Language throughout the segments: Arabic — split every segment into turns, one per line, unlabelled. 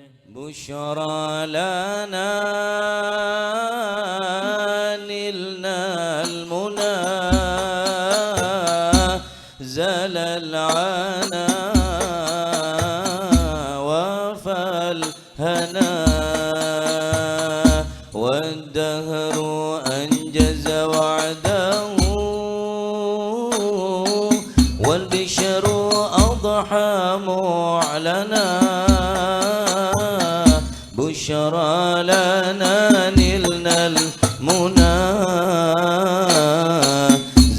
بشرى لنا نلنا المنى زال العنا وفى الهنا والدهر أنجز وعده والبشر أضحى معلنا بشرى لنا نلنا المنى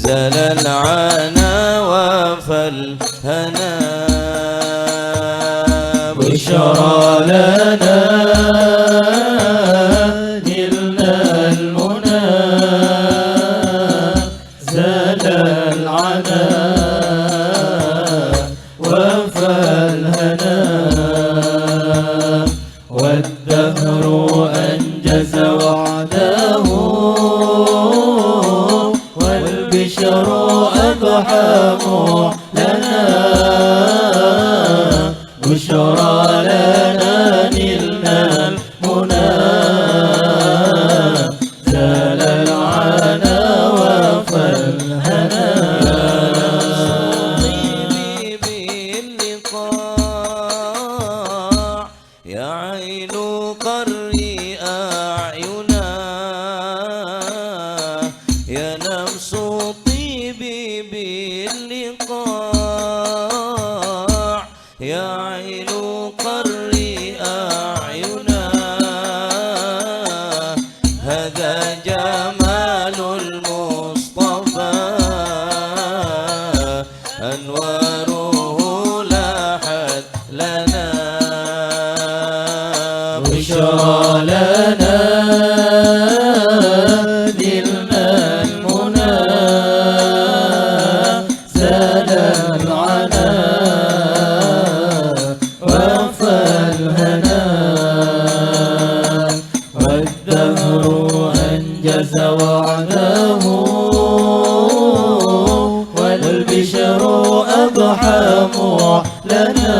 زال العنا وفى الهنا
بشرى لنا نلنا المنى زال العنا وفى الهنا والدهر أنجز وعده والبشر أضحى معلنا بشرى لنا نلنا المنى زال العنا وفى الهنا
يا عين قري أعينا يا نفس طيبي باللقاء يا عين قري أعينا هذا جمال المصطفى أنواره لاحت لنا
بشرى لنا نلنا المنى زال العنا وفى الهنا والدهر أنجز وعده والبشر أضحى معلنا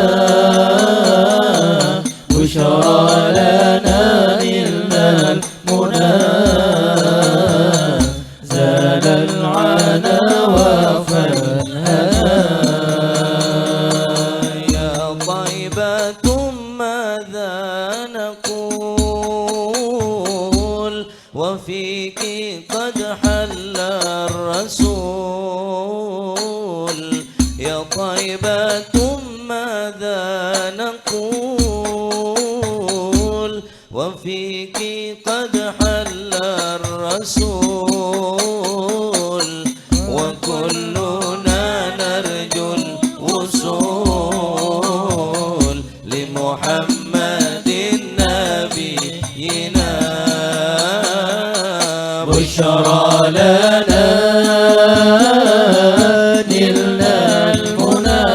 بشرى لنا نلنا المنى زال العنا وفى الهنا
يا طيبة ماذا نقول وفيك قد حل الرسول يا طيبة ماذا نقول وفيك قد حل الرسول وكلنا نرجو الوصول لمحمد نبينا
بشرى لنا نلنا المنى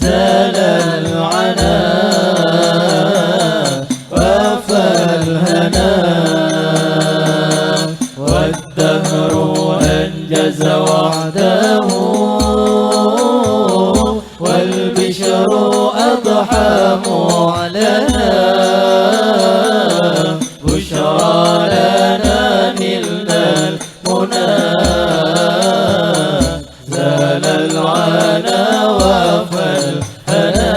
زال العنا وفى الهنا والدهر أنجز وعده والبشر أضحى معلنا بشرى لنا نلنا المنى زال العنا وفى الهنا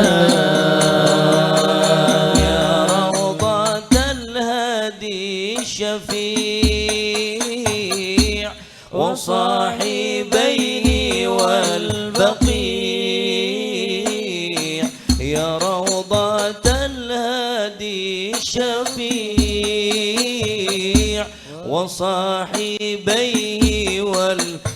يا روضة الهادي الشفيع وصاحبيه والبقيع يا روضة الهادي الشفيع وصاحبيه والبقيع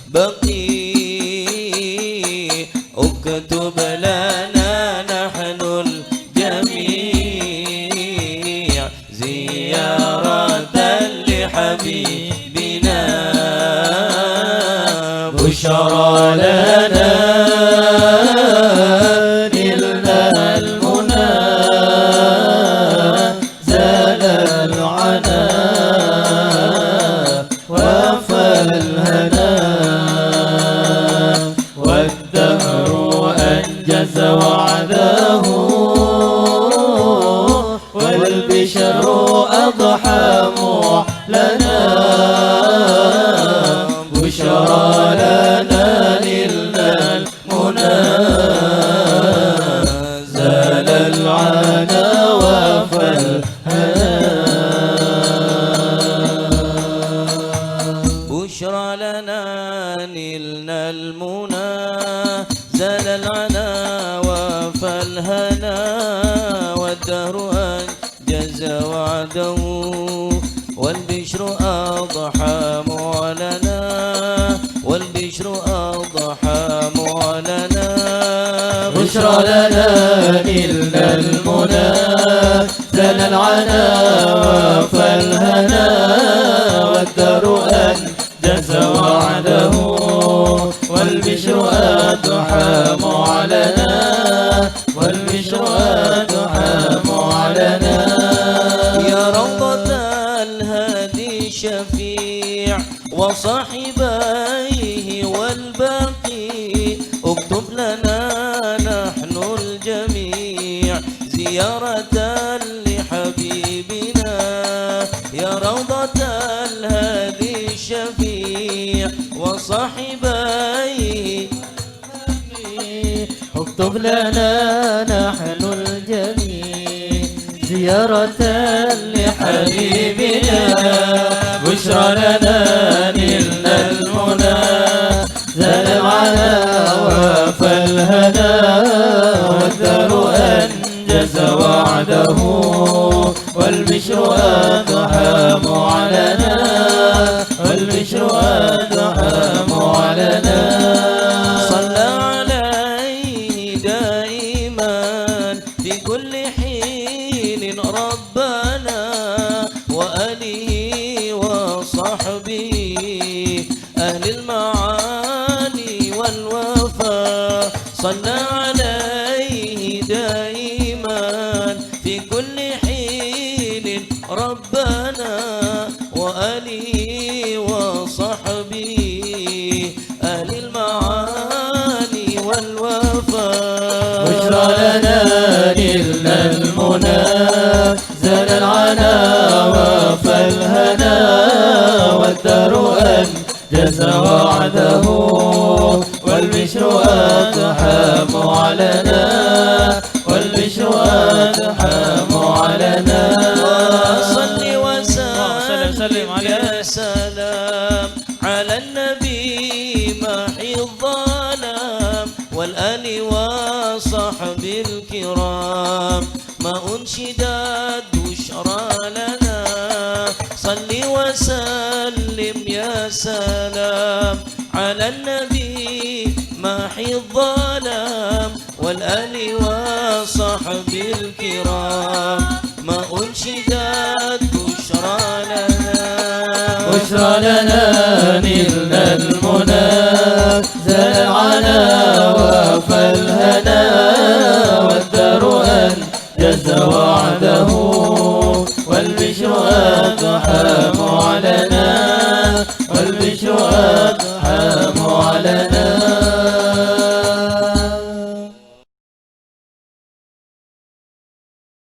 اكتب لنا نحن الجميع زيارة لحبيبنا
بشرى لنا نلنا المنى زال العنا وفى الهنا والدهر أنجز وعده لنا نلنا المنى زال العنا وفى الهنا
بشرى لنا نلنا المنى زال العنا وفى الهنا والدهر أنجز وعده والبشر أضحى معلنا والبشر أضحى معلنا
بشرى لنا نلنا المنى زال العنا وفى الهنا والدهر أنجز وعده والبشر أضحى معلنا والبشر أضحى معلنا
يا روضة الهادي شفيع وصاحبيه والباقي اكتب لنا نحن الجميع زيارة لحبيبنا يا روضة الهادي الشفيع وصاحبيه
اكتب لنا نحن الجميع زيارة لحبيبنا بشرى لنا نلنا المنى زال العنا وفى الهنا والدهر أنجز وعده والبشر أضحى معلنا والبشر أضحى معلنا
صلى عليه دائما في كل حين ربنا وآله وصحبه أهل المعاني والوفاء صلى عليه دائما في كل حين ربنا وآله وصحبه أهل المعاني والوفاء
بشرى لنا نلنا المنى زال العنا وفى الهنا والدهر أنجز وعده والبشر أضحى معلنا والبشر أضحى معلنا
صل وسلم يا سلام على النبي محي الظلام والآل وصحب الكرام ما أنشدت بشرى لنا صل وسلم يا سلام على النبي محي الظلام والآل وصحب الكرام ما أنشدت بشرى لنا
بشرى لنا نلنا